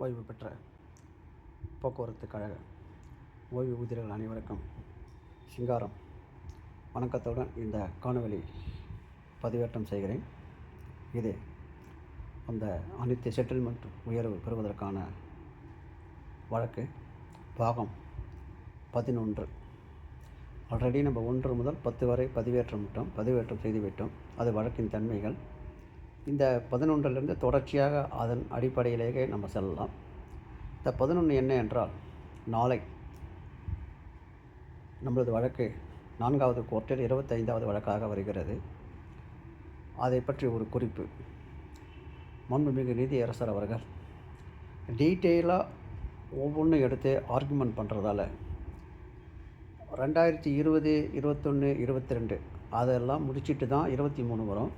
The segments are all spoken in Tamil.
ஓய்வு பெற்ற போக்குவரத்து கழக ஓய்வூதியர்கள் அனைவருக்கும் சிங்காரம் வணக்கத்துடன் இந்த காணொளி பதிவேற்றம் செய்கிறேன். இது அந்த அனைத்து செட்டில்மெண்ட் உயர்வு பெறுவதற்கான வழக்கு பாகம் 11. ஆல்ரெடி நம்ம 1 முதல் 10 வரை பதிவேற்றம் செய்துவிட்டோம். அது வழக்கின் தன்மைகள். இந்த 11லிருந்து தொடர்ச்சியாக அதன் அடிப்படையிலேயே நம்ம செல்லலாம். இந்த 11 என்ன என்றால், நாளை நம்மளது வழக்கு 4வது கோர்ட்டில் 25வது வழக்காக வருகிறது. அதை பற்றி ஒரு குறிப்பு. மாண்புமிகு நீதியரசர் அவர்கள் டீட்டெயிலாக ஒவ்வொன்றும் எடுத்து ஆர்குமெண்ட் பண்ணுறதால 2020, 21, 22 அதெல்லாம் முடிச்சுட்டு தான் 23 வரும்.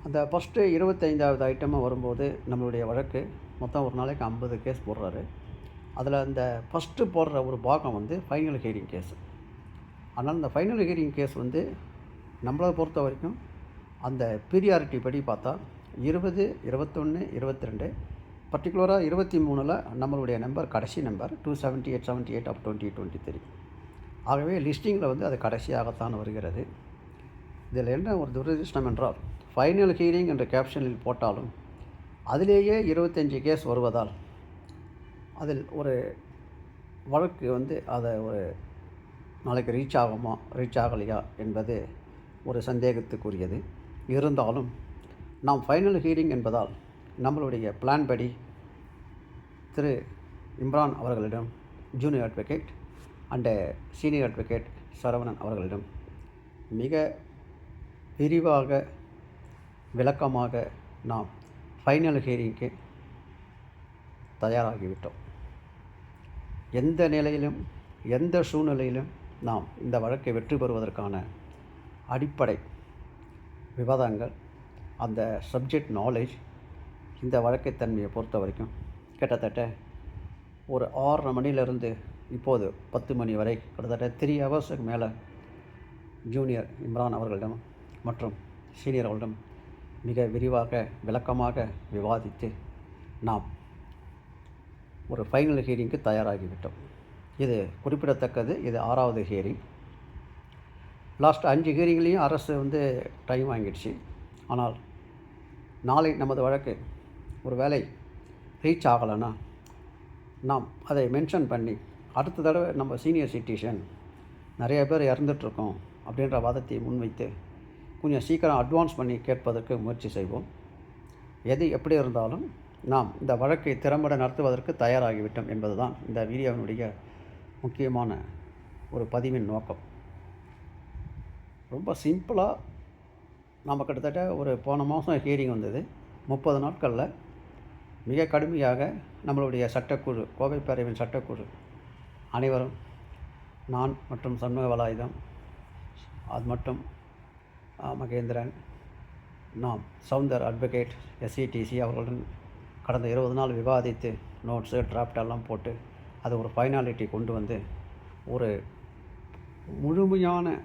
அந்த ஃபஸ்ட்டு 25வது ஐட்டமாக வரும்போது நம்மளுடைய வழக்கு மொத்தம் ஒரு நாளைக்கு 50 கேஸ் போடுறாரு. அதில் அந்த ஃபஸ்ட்டு போடுற ஒரு பாகம் ஃபைனல் ஹியரிங் கேஸ். அதனால் இந்த ஃபைனல் ஹியரிங் கேஸ் நம்மளை பொறுத்த வரைக்கும் அந்த பீரியாரிட்டி படி பார்த்தா 20, 21, 22 பர்டிகுலராக 23ல் நம்மளுடைய நம்பர் கடைசி நம்பர் 278 ஆஃப் 2023. ஆகவே லிஸ்டிங்கில் அது கடைசியாகத்தான் வருகிறது. இதில் என்ன ஒரு துரதிர்ஷ்டம் என்றால், ஃபைனல் ஹியரிங் என்ற கேப்ஷனில் போட்டாலும் அதிலேயே 25 கேஸ் வருவதால் அதில் ஒரு வழக்கு அதை ஒரு நாளைக்கு ரீச் ஆகலையா என்பது ஒரு சந்தேகத்துக்குரியது. இருந்தாலும் நாம் ஃபைனல் ஹியரிங் என்பதால் நம்மளுடைய பிளான் படி திரு இம்ரான் அவர்களிடம் junior advocate and senior advocate Saravanan அவர்களிடம் மிக விரிவாக விளக்கமாக நாம் ஃபைனல் ஹியரிங்க்கு தயாராகிவிட்டோம். எந்த நிலையிலும் எந்த சூழ்நிலையிலும் நாம் இந்த வழக்கை வெற்றி பெறுவதற்கான அடிப்படை விவாதங்கள், அந்த சப்ஜெக்ட் நாலேஜ், இந்த வழக்கை தன்மையை பொறுத்த வரைக்கும் கிட்டத்தட்ட ஒரு 6:30 மணிலிருந்து இப்போது 10 மணி வரை கிட்டத்தட்ட 3 ஹவர்ஸுக்கு மேலே ஜூனியர் இம்ரான் அவர்களிடம் மற்றும் சீனியர் அவர்களிடம் மிக விரிவாக விளக்கமாக விவாதித்து நாம் ஒரு ஃபைனல் ஹியரிங்க்கு தயாராகிவிட்டோம். இது குறிப்பிடத்தக்கது. இது 6வது ஹியரிங். லாஸ்ட் 5 ஹியரிங்லேயும் அரசு டைம் வாங்கிடுச்சு. ஆனால் நாளை நமது வழக்கு ஒரு வேளை ரீச் ஆகலைன்னா நாம் அதை மென்ஷன் பண்ணி அடுத்த தடவை நம்ம சீனியர் சிட்டிசன் நிறைய பேர் இறந்துட்டுருக்கோம் அப்படின்ற வாதத்தை முன்வைத்து கொஞ்சம் சீக்கிரம் அட்வான்ஸ் பண்ணி கேட்பதற்கு முயற்சி செய்வோம். எது எப்படி இருந்தாலும் நாம் இந்த வழக்கை திறம்பட நடத்துவதற்கு தயாராகிவிட்டோம் என்பது தான் இந்த வீடியோவினுடைய முக்கியமான ஒரு பதிவின் நோக்கம். ரொம்ப சிம்பிளாக நம்ம கிட்டத்தட்ட ஒரு போன மாதம் ஹியரிங் வந்தது. 30 நாட்களில் மிக கடுமையாக நம்மளுடைய சட்டக்குழு, கோவை பேரவையின் சட்டக்குழு அனைவரும், நான் மற்றும் சண்முக வலாயுதம், அது மட்டும் மகேந்திரன், நாம் சவுந்தர் அட்வொகேட் SCTC அவர்களுடன் கடந்த 20 நாள் விவாதித்து நோட்ஸு டிராஃப்டெல்லாம் போட்டு அது ஒரு ஃபைனாலிட்டி கொண்டு ஒரு முழுமையான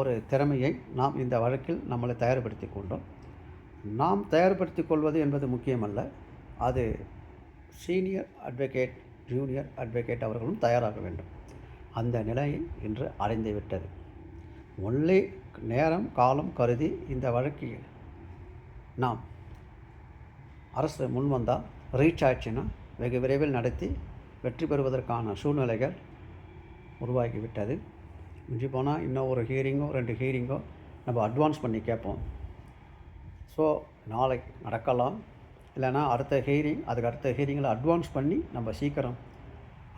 ஒரு திறமையை நாம் இந்த வழக்கில் நம்மளை தயார்படுத்தி கொண்டோம். நாம் தயார்படுத்தி கொள்வது என்பது முக்கியமல்ல, அது சீனியர் அட்வொகேட், ஜூனியர் அட்வொகேட் அவர்களும் தயாராக வேண்டும். அந்த நிலையை இன்று அடைந்துவிட்டது. ஒன்லி நேரம் காலம் கருதி இந்த வழக்கு நாம் அரசு முன்வந்தால் ரீச் ஆச்சுன்னா வெகு விரைவில் நடத்தி வெற்றி பெறுவதற்கான சூழ்நிலைகள் உருவாகிவிட்டது. மிஞ்சி போனால் இன்னும் ஒரு ஹியரிங்கோ 2 ஹியரிங்கோ நம்ம அட்வான்ஸ் பண்ணி கேட்போம். ஸோ நாளை நடக்கலாம். இல்லைனா அடுத்த ஹியரிங், அதுக்கு அடுத்த ஹியரிங்கில் அட்வான்ஸ் பண்ணி நம்ம சீக்கிரம்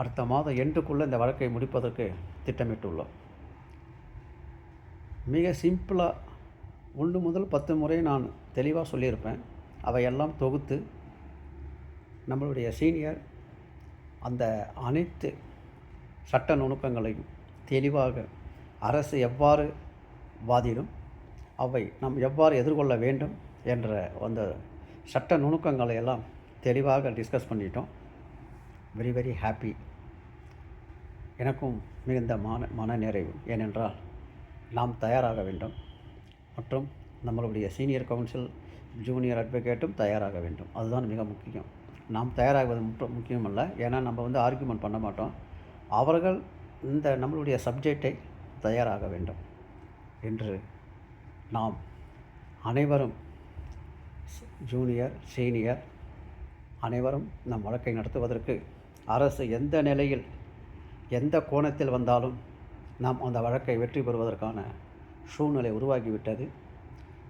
அடுத்த மாதம் எண்டுக்குள்ளே இந்த வழக்கை முடிப்பதற்கு திட்டமிட்டுள்ளோம். மிக சிம்பிளாக 1 முதல் 10 முறை நான் தெளிவாக சொல்லியிருப்பேன். அவையெல்லாம் தொகுத்து நம்மளுடைய சீனியர் அந்த அனைத்து சட்ட நுணுக்கங்களையும் தெளிவாக அரசு எவ்வாறு வாதிடும், அவை நாம் எவ்வாறு எதிர்கொள்ள வேண்டும் என்ற அந்த சட்ட நுணுக்கங்களை எல்லாம் தெளிவாக டிஸ்கஸ் பண்ணிட்டோம். Very very happy. எனக்கும் மிகுந்த மன நிறைவு. ஏனென்றால் நாம் தயாராக வேண்டும் மற்றும் நம்மளுடைய சீனியர் கவுன்சில், ஜூனியர் அட்வொகேட்டும் தயாராக வேண்டும். அதுதான் மிக முக்கியம். நாம் தயாராகுவது முக்கியமல்ல. ஏன்னா நம்ம வந்து ஆர்கியூமெண்ட் பண்ண மாட்டோம். அவர்கள் இந்த நம்மளுடைய சப்ஜெக்டை தயாராக வேண்டும் என்று நாம் அனைவரும் ஜூனியர், சீனியர் அனைவரும் நம் வழக்கை நடத்துவதற்கு அரசு எந்த நிலையில் எந்த கோணத்தில் வந்தாலும் நாம் அந்த வழக்கை வெற்றி பெறுவதற்கான சூழ்நிலை உருவாகிவிட்டது.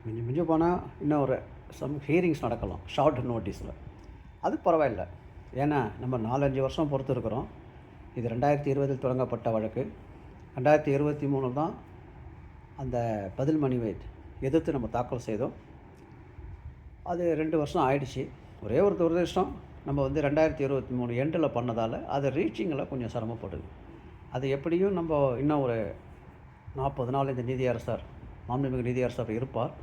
மிஞ்சி போனால் இன்னும் ஒரு ஹியரிங்ஸ் நடக்கலாம் ஷார்ட் நோட்டீஸில். அது பரவாயில்லை. ஏன்னா நம்ம 4-5 வருஷம் பொறுத்து இருக்கிறோம். இது 2020 தொடங்கப்பட்ட வழக்கு. 2023 தான் அந்த பதில் மனுவை எதிர்த்து நம்ம தாக்கல் செய்தோம். அது 2 வருஷம் ஆயிடுச்சு. ஒரே ஒரு துரதிர்ஷ்டம், நம்ம வந்து 2023 எண்டில் பண்ணதால் அது ரீச்சிங்கில் கொஞ்சம் சிரமப்படுது. அது எப்படியும் நம்ம இன்னும் ஒரு 40 நாள் இந்த நீதியரசர் மாண்புமிகு நீதியரசர் இருப்பார்.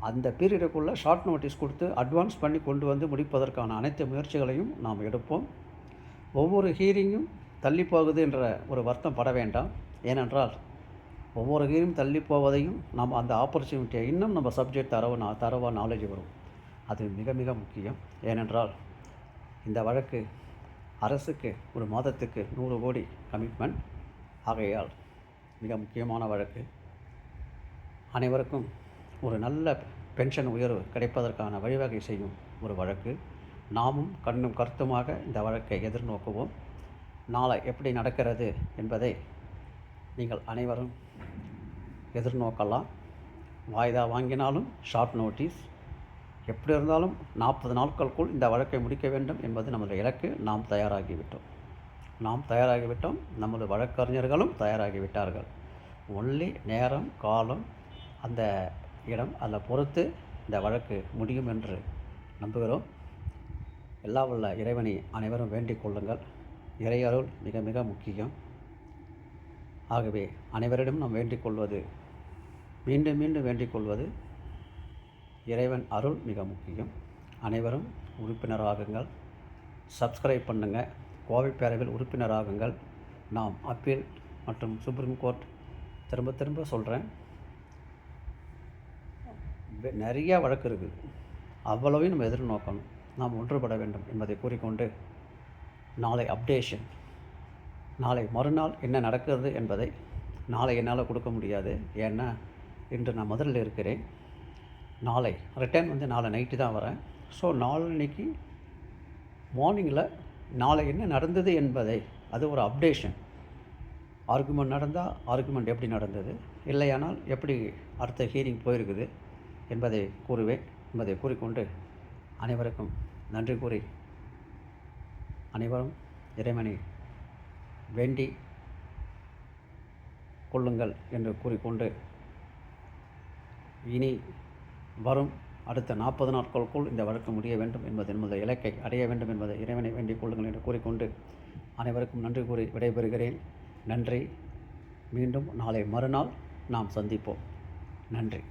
அந்த பீரியடுக்குள்ளே ஷார்ட் நோட்டீஸ் கொடுத்து அட்வான்ஸ் பண்ணி கொண்டு வந்து முடிப்பதற்கான அனைத்து முயற்சிகளையும் நாம் எடுப்போம். ஒவ்வொரு ஹீரிங்கும் தள்ளி போகுது என்ற ஒரு வருத்தம் பட வேண்டாம். ஏனென்றால் ஒவ்வொரு ஹீரிங் தள்ளி போவதையும் நாம் அந்த ஆப்பர்ச்சுனிட்டியை இன்னும் நம்ம சப்ஜெக்ட் தரவாக நாலேஜ் வரும். அது மிக மிக முக்கியம். ஏனென்றால் இந்த வழக்கு அரசுக்கு ஒரு மாதத்துக்கு 100 கோடி கமிட்மெண்ட். ஆகையால் மிக முக்கியமான வழக்கு. அனைவருக்கும் ஒரு நல்ல பென்ஷன் உயர்வு கிடைப்பதற்கான வழிவகை செய்யும் ஒரு வழக்கு. நாமும் கண்ணும் கருத்துமாக இந்த வழக்கை எதிர்நோக்குவோம். நாளை எப்படி நடக்கிறது என்பதை நீங்கள் அனைவரும் எதிர்நோக்கலாம். வாய்தா வாங்கினாலும் ஷார்ட் நோட்டீஸ், எப்படி இருந்தாலும் 40 நாட்களுக்குள் இந்த வழக்கை முடிக்க வேண்டும் என்பது நமது இலக்கு. நாம் தயாராகிவிட்டோம். நமது வழக்கறிஞர்களும் தயாராகிவிட்டார்கள். ஒன்லி நேரம், காலம், அந்த இடம் அதில் பொறுத்து இந்த வழக்கு முடியும் என்று நம்புகிறோம். எல்லா வல்ல இறைவனை அனைவரும் வேண்டிக் கொள்ளுங்கள். இறையருள் மிக மிக முக்கியம். ஆகவே அனைவரிடம் நாம் வேண்டிக் கொள்வது, மீண்டும் மீண்டும் வேண்டிக் கொள்வது, இறைவன் அருள் மிக முக்கியம். அனைவரும் உறுப்பினராகுங்கள். சப்ஸ்கிரைப் பண்ணுங்கள். கோவை பேரவையில் உறுப்பினராகுங்கள். நாம் அப்பீல் மற்றும் சுப்ரீம் கோர்ட் திரும்ப திரும்ப சொல்கிறேன், நிறையா வழக்கு இருக்குது. அவ்வளவையும் நம்ம எதிர்நோக்கணும். நாம் ஒன்றுபட வேண்டும் என்பதை கூறிக்கொண்டு நாளை அப்டேஷன், நாளை மறுநாள் என்ன நடக்கிறது என்பதை நாளை என்னால் கொடுக்க முடியாது. ஏன்னா இன்று நான் முதலில் இருக்கிறேன். நாளை ரிட்டர்ன் வந்து நாளை நைட்டு தான் வரேன். ஸோ நாளைக்கு மார்னிங்கில் நாளை என்ன நடந்தது என்பதை, அது ஒரு அப்டேஷன். ஆர்குமெண்ட் நடந்தால் ஆர்குமெண்ட் எப்படி நடந்தது, இல்லையானால் எப்படி அடுத்த ஹியரிங் போயிருக்குது என்பதை கூறுவேன் என்பதை கூறிக்கொண்டு அனைவருக்கும் நன்றி கூறி, அனைவரும் இறைவனை வேண்டி கொள்ளுங்கள் என்று கூறிக்கொண்டு, இனி வரும் அடுத்த 40 நாட்களுக்குள் இந்த வழக்கு முடிய வேண்டும் என்பது இலக்கை அடைய வேண்டும் என்பதை இறைவனை வேண்டிக் கொள்ளுங்கள் என்று கூறிக்கொண்டு அனைவருக்கும் நன்றி கூறி விடைபெறுகிறேன். நன்றி. மீண்டும் நாளை மறுநாள் நாம் சந்திப்போம். நன்றி.